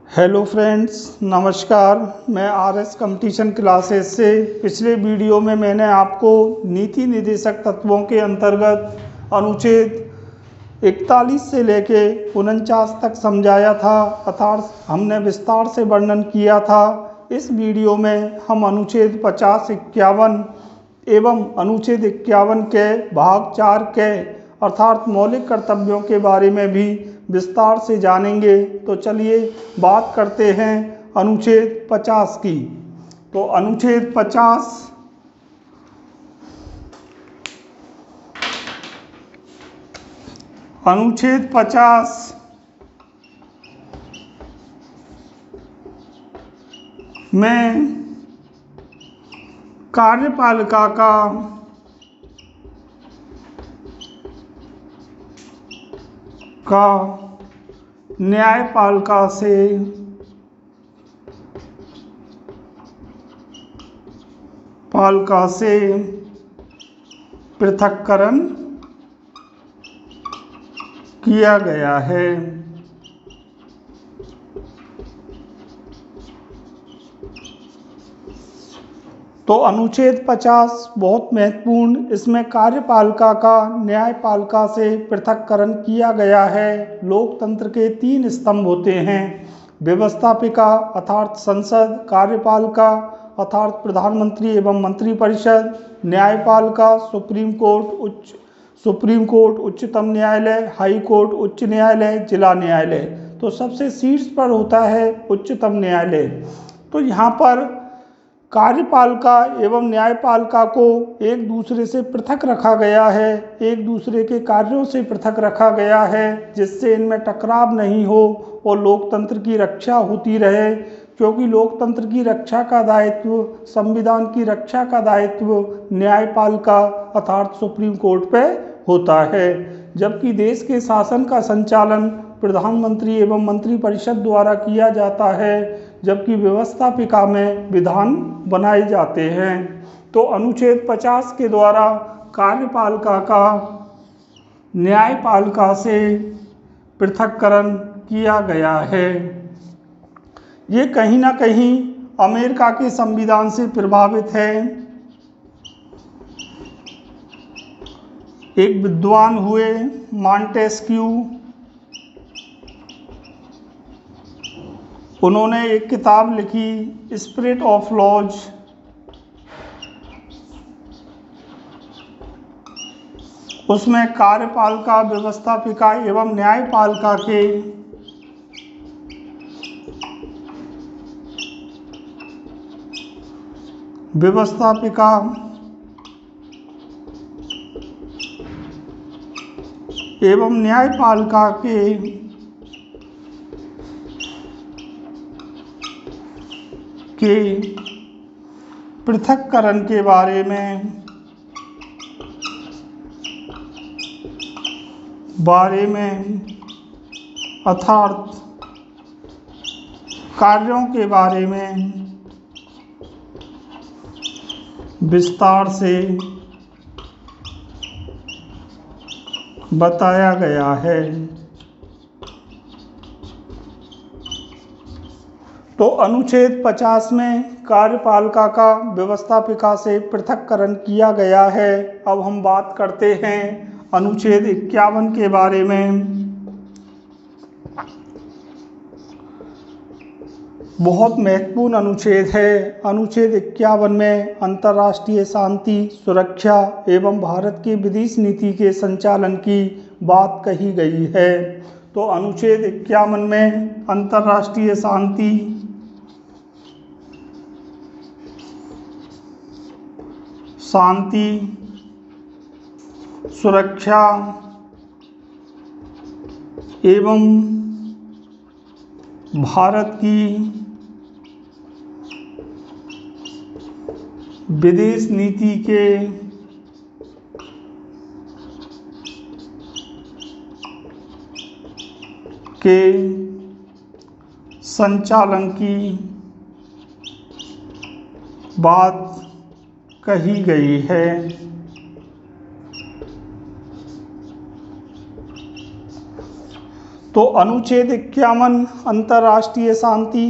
Hello friends, नमस्कार। मैं RS competition classes से पिछले वीडियो में मैंने आपको नीति निर्देशक तत्वों के अंतर्गत अनुच्छेद 41 से लेके 49 तक समझाया था, अर्थात हमने विस्तार से वर्णन किया था। इस वीडियो में हम अनुच्छेद 50, 51 एवं अनुच्छेद 51 के भाग 4 के अर्थात मौलिक कर्तव्यों के बारे में भी विस्तार से जानेंगे। तो चलिए बात करते हैं अनुच्छेद 50 की। तो अनुच्छेद 50 में कार्यपालिका का न्यायपालिका से पृथक्करण किया गया है। तो अनुच्छेद 50 बहुत महत्वपूर्ण, इसमें कार्यपालिका का न्यायपालिका से पृथक्करण किया गया है। लोकतंत्र के 3 स्तंभ होते हैं: व्यवस्थापिका अर्थात संसद, कार्यपालिका अर्थात प्रधानमंत्री एवं मंत्रिपरिषद, न्यायपालिका सुप्रीम कोर्ट, उच्चतम न्यायालय, हाई कोर्ट, उच्च न्यायालय, जिला न्यायालय। तो सबसे शीर्ष पर होता है उच्चतम न्यायालय। तो यहाँ पर कार्यपालिका एवं न्यायपालिका को एक दूसरे से पृथक रखा गया है, एक दूसरे के कार्यों से पृथक रखा गया है, जिससे इनमें टकराव नहीं हो और लोकतंत्र की रक्षा होती रहे। क्योंकि लोकतंत्र की रक्षा का दायित्व, संविधान की रक्षा का दायित्व न्यायपालिका अर्थात सुप्रीम कोर्ट पे होता है, जबकि देश के शासन का संचालन प्रधानमंत्री एवं मंत्रिपरिषद द्वारा किया जाता है, जबकि व्यवस्थापिका में विधान बनाए जाते हैं। तो अनुच्छेद 50 के द्वारा कार्यपालिका का न्यायपालिका से पृथक्करण किया गया है। ये कहीं ना कहीं अमेरिका के संविधान से प्रभावित है। एक विद्वान हुए मॉन्टेस्क्यू, उन्होंने एक किताब लिखी स्पिरिट ऑफ लॉज। उसमें कार्यपालिका, व्यवस्थापिका एवं न्यायपालिका के व्यवस्थापिका एवं न्यायपालिका के पृथक्करण के बारे में अर्थात कार्यों के बारे में विस्तार से बताया गया है। तो अनुच्छेद 50 में कार्यपालिका का व्यवस्थापिका से पृथक्करण किया गया है। अब हम बात करते हैं अनुच्छेद 51 के बारे में। बहुत महत्वपूर्ण अनुच्छेद है। अनुच्छेद 51 में अंतर्राष्ट्रीय शांति, सुरक्षा एवं भारत की विदेश नीति के संचालन की बात कही गई है। तो अनुच्छेद 51 में अंतर्राष्ट्रीय शांति, सुरक्षा एवं भारत की विदेश नीति के संचालन की बात कही गई है। तो अनुच्छेद 51 अंतर्राष्ट्रीय शांति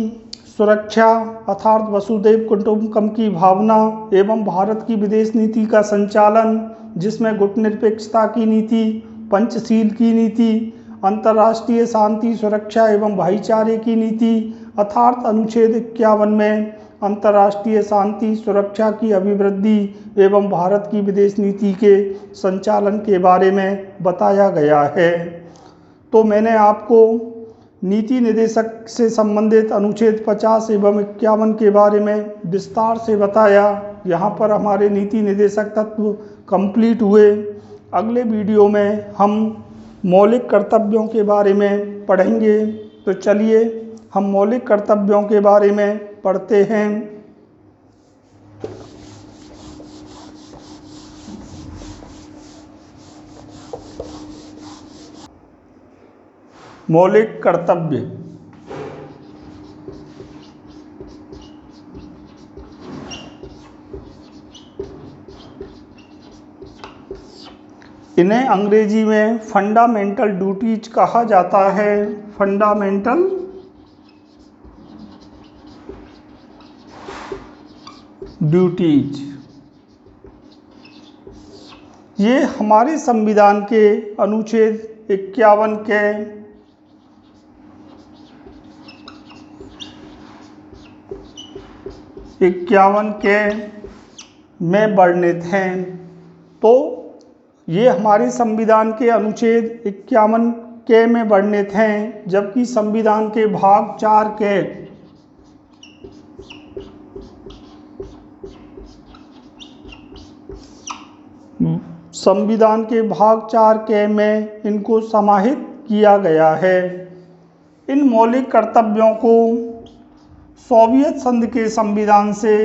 सुरक्षा अर्थात वसुधैव कुटुंबकम की भावना एवं भारत की विदेश नीति का संचालन, जिसमें गुटनिरपेक्षता की नीति, पंचशील की नीति, अंतर्राष्ट्रीय शांति सुरक्षा एवं भाईचारे की नीति अर्थात अनुच्छेद 51 में अंतर्राष्ट्रीय शांति सुरक्षा की अभिवृद्धि एवं भारत की विदेश नीति के संचालन के बारे में बताया गया है। तो मैंने आपको नीति निर्देशक से संबंधित अनुच्छेद 50 एवं 51 के बारे में विस्तार से बताया। यहाँ पर हमारे नीति निर्देशक तत्व कंप्लीट हुए। अगले वीडियो में हम मौलिक कर्तव्यों के बारे में पढ़ेंगे। तो चलिए हम मौलिक कर्तव्यों के बारे में पढ़ते हैं। मौलिक कर्तव्य। इन्हें अंग्रेजी में फंडामेंटल ड्यूटीज कहा जाता है। फंडामेंटल ड्यूटीज ये हमारे संविधान के अनुच्छेद 51 के में वर्णित हैं। तो ये हमारे संविधान के अनुच्छेद 51 के में वर्णित हैं, जबकि संविधान के भाग 4 के में इनको समाहित किया गया है। इन मौलिक कर्तव्यों को सोवियत संघ के संविधान से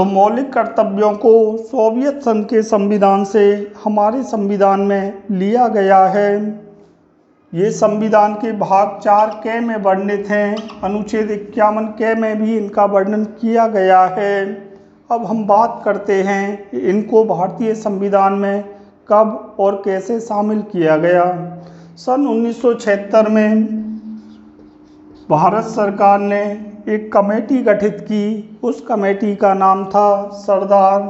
मौलिक कर्तव्यों को सोवियत संघ के संविधान से हमारे संविधान में लिया गया है। ये संविधान के भाग 4 के में वर्णित हैं। अनुच्छेद 51 के में भी इनका वर्णन किया गया है। अब हम बात करते हैं कि इनको भारतीय संविधान में कब और कैसे शामिल किया गया। सन 1976 में भारत सरकार ने एक कमेटी गठित की। उस कमेटी का नाम था सरदार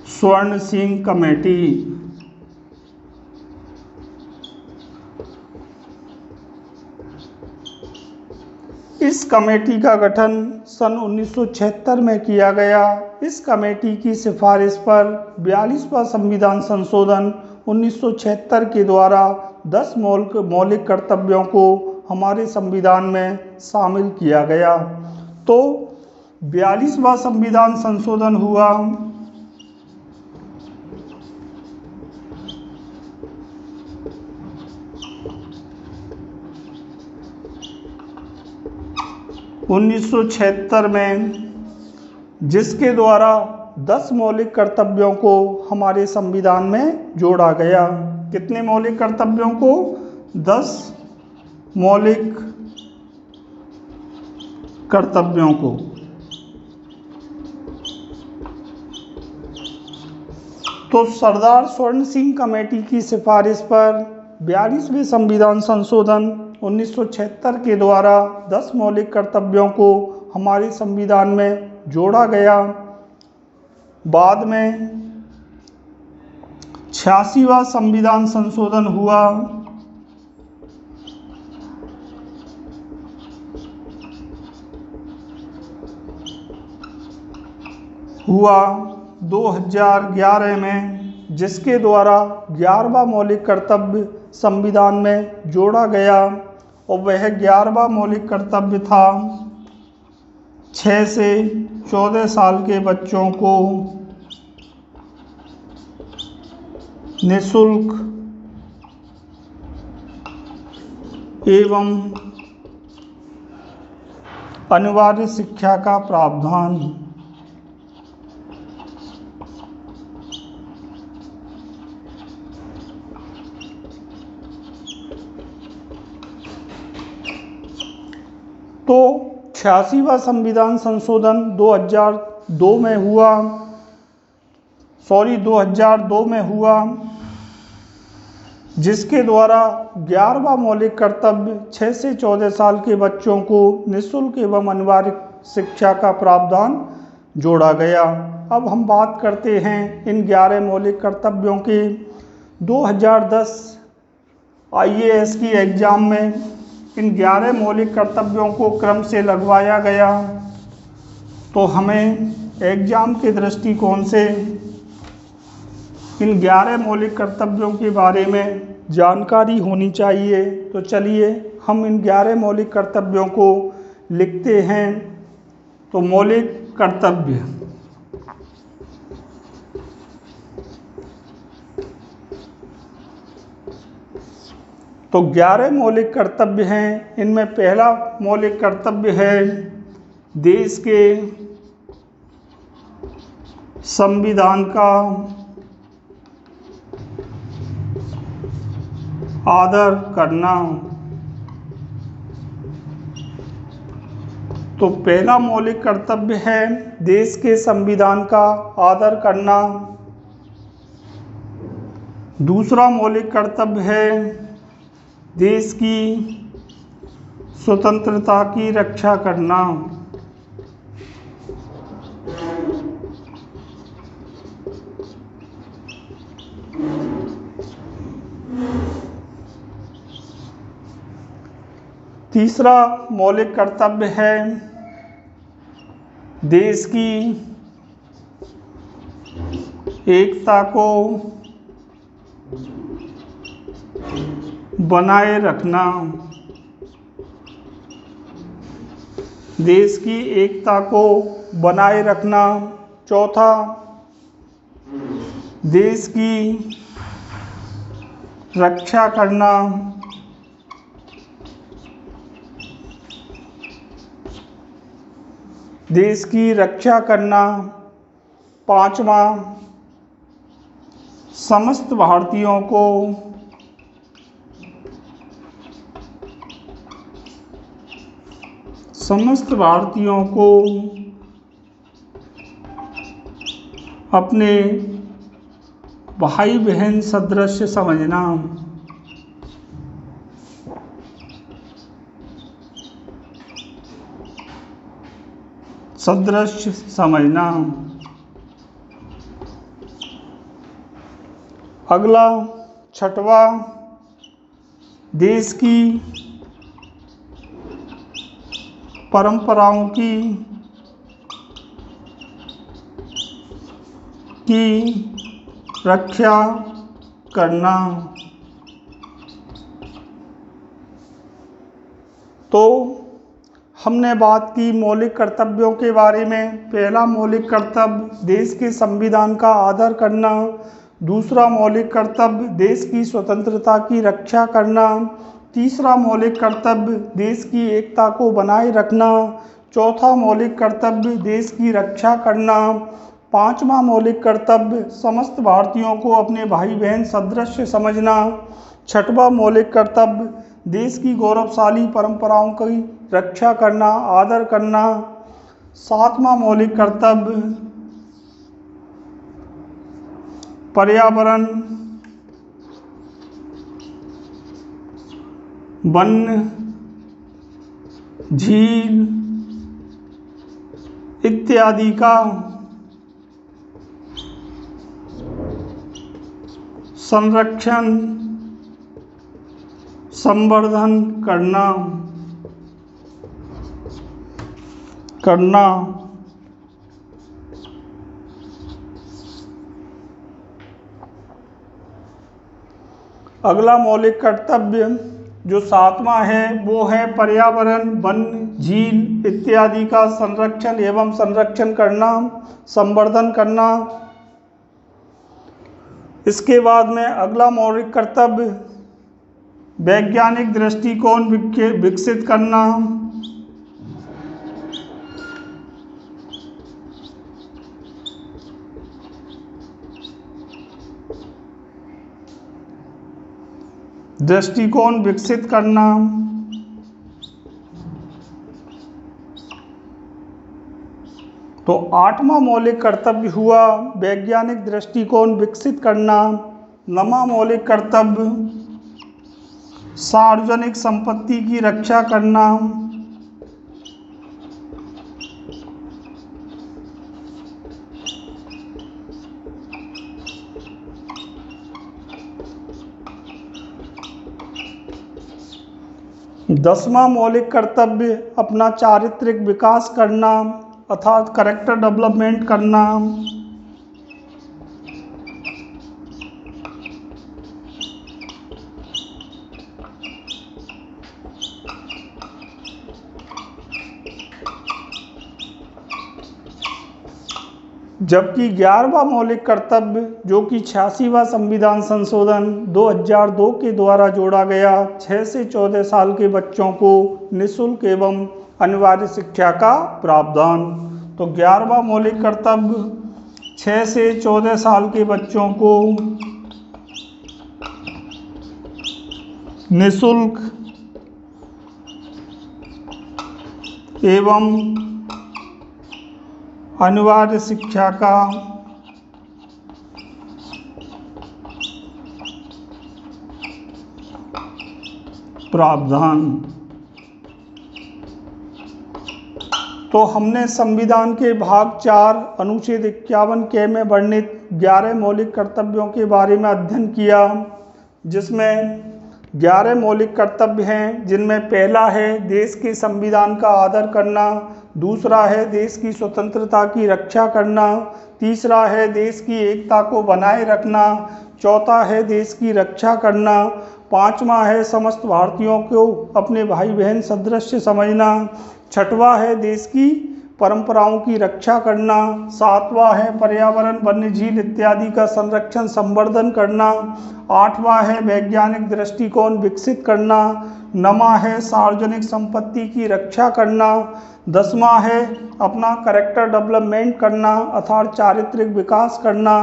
स्वर्ण सिंह कमेटी। इस कमेटी का गठन सन 1976 में किया गया। इस कमेटी की सिफारिश पर 42वां संविधान संशोधन 1976 के द्वारा 10 मौलिक कर्तव्यों को हमारे संविधान में शामिल किया गया। तो 42वां संविधान संशोधन हुआ। (1976) में, जिसके द्वारा 10 मौलिक कर्तव्यों को हमारे संविधान में जोड़ा गया। कितने मौलिक कर्तव्यों को? 10 मौलिक कर्तव्यों को। तो सरदार स्वर्ण सिंह कमेटी की सिफारिश पर 42वें संविधान संशोधन 1976 के द्वारा 10 मौलिक कर्तव्यों को हमारे संविधान में जोड़ा गया। बाद में 86वां संविधान संशोधन हुआ। हुआ 2011 में, जिसके द्वारा 11वां मौलिक कर्तव्य संविधान में जोड़ा गया। और वह 11वां मौलिक कर्तव्य था 6 से 14 साल के बच्चों को निःशुल्क एवं अनिवार्य शिक्षा का प्रावधान। तो 86वां संविधान संशोधन 2002 में हुआ, 2002 में हुआ, जिसके द्वारा 11वां मौलिक कर्तव्य 6 से 14 साल के बच्चों को निःशुल्क एवं अनिवार्य शिक्षा का प्रावधान जोड़ा गया। अब हम बात करते हैं इन 11 मौलिक कर्तव्यों की। 2010 IAS की एग्ज़ाम में इन 11 मौलिक कर्तव्यों को क्रम से लगवाया गया, तो हमें एग्ज़ाम के दृष्टिकोण से इन 11 मौलिक कर्तव्यों के बारे में जानकारी होनी चाहिए। तो चलिए हम इन 11 मौलिक कर्तव्यों को लिखते हैं। तो मौलिक कर्तव्य, तो 11 मौलिक कर्तव्य हैं। इनमें पहला मौलिक कर्तव्य है देश के संविधान का आदर करना। तो पहला मौलिक कर्तव्य है देश के संविधान का आदर करना। दूसरा मौलिक कर्तव्य है देश की स्वतंत्रता की रक्षा करना। तीसरा मौलिक कर्तव्य है देश की एकता को बनाए रखना। देश की एकता को बनाए रखना। चौथा, देश की रक्षा करना। देश की रक्षा करना। पांचवा, समस्त भारतीयों को अपने भाई बहन सदृश समझना। अगला छठवा, देश की परंपराओं की रक्षा करना। तो हमने बात की मौलिक कर्तव्यों के बारे में। पहला मौलिक कर्तव्य देश के संविधान का आदर करना। दूसरा मौलिक कर्तव्य देश की स्वतंत्रता की रक्षा करना। तीसरा मौलिक कर्तव्य देश की एकता को बनाए रखना। चौथा मौलिक कर्तव्य देश की रक्षा करना। पांचवा मौलिक कर्तव्य समस्त भारतीयों को अपने भाई बहन सदृश समझना। छठवां मौलिक कर्तव्य देश की गौरवशाली परंपराओं की रक्षा करना, आदर करना। सातवां मौलिक कर्तव्य पर्यावरण, वन, झील इत्यादि का संरक्षण, संवर्धन करना। अगला मौलिक कर्तव्य जो सातवां है वो है पर्यावरण, वन, झील इत्यादि का संरक्षण एवं संरक्षण करना, संवर्धन करना। इसके बाद में अगला मौलिक कर्तव्य वैज्ञानिक दृष्टिकोण विकसित करना। तो 8वां मौलिक कर्तव्य हुआ वैज्ञानिक दृष्टिकोण विकसित करना। 9वां मौलिक कर्तव्य सार्वजनिक संपत्ति की रक्षा करना। 10वां मौलिक कर्तव्य अपना चारित्रिक विकास करना अर्थात कैरेक्टर डेवलपमेंट करना। जबकि 11वां मौलिक कर्तव्य जो कि 86वां संविधान संशोधन 2002 के द्वारा जोड़ा गया 6 से 14 साल के बच्चों को निःशुल्क एवं अनिवार्य शिक्षा का प्रावधान। तो 11वां मौलिक कर्तव्य 6 से 14 साल के बच्चों को निःशुल्क एवं अनिवार्य शिक्षा का प्रावधान। तो हमने संविधान के भाग 4 अनुच्छेद 51 के में वर्णित 11 मौलिक कर्तव्यों के बारे में अध्ययन किया, जिसमें 11 मौलिक कर्तव्य हैं, जिनमें पहला है देश के संविधान का आदर करना, दूसरा है देश की स्वतंत्रता की रक्षा करना, तीसरा है देश की एकता को बनाए रखना, चौथा है देश की रक्षा करना, पांचवा है समस्त भारतीयों को अपने भाई बहन सदृश समझना, छठवां है देश की परंपराओं की रक्षा करना, सातवां है पर्यावरण वन्य जीव इत्यादि का संरक्षण संवर्धन करना, आठवां है वैज्ञानिक दृष्टिकोण विकसित करना, नौवां है सार्वजनिक संपत्ति की रक्षा करना, 10वां है अपना कैरेक्टर डेवलपमेंट करना अर्थात चारित्रिक विकास करना,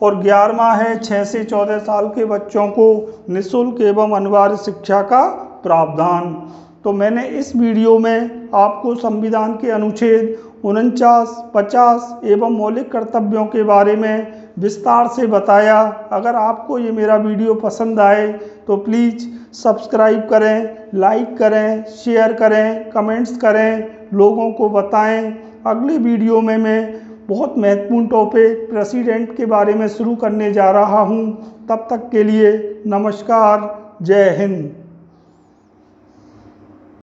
और 11वां है 6 से 14 साल के बच्चों को निःशुल्क एवं अनिवार्य शिक्षा का प्रावधान। तो मैंने इस वीडियो में आपको संविधान के अनुच्छेद 49, 50 एवं मौलिक कर्तव्यों के बारे में विस्तार से बताया। अगर आपको ये मेरा वीडियो पसंद आए तो प्लीज़ सब्सक्राइब करें, लाइक करें, शेयर करें, कमेंट्स करें, लोगों को बताएं। अगले वीडियो में मैं बहुत महत्वपूर्ण टॉपिक प्रेसिडेंट के बारे में शुरू करने जा रहा हूँ। तब तक के लिए नमस्कार, जय हिंद।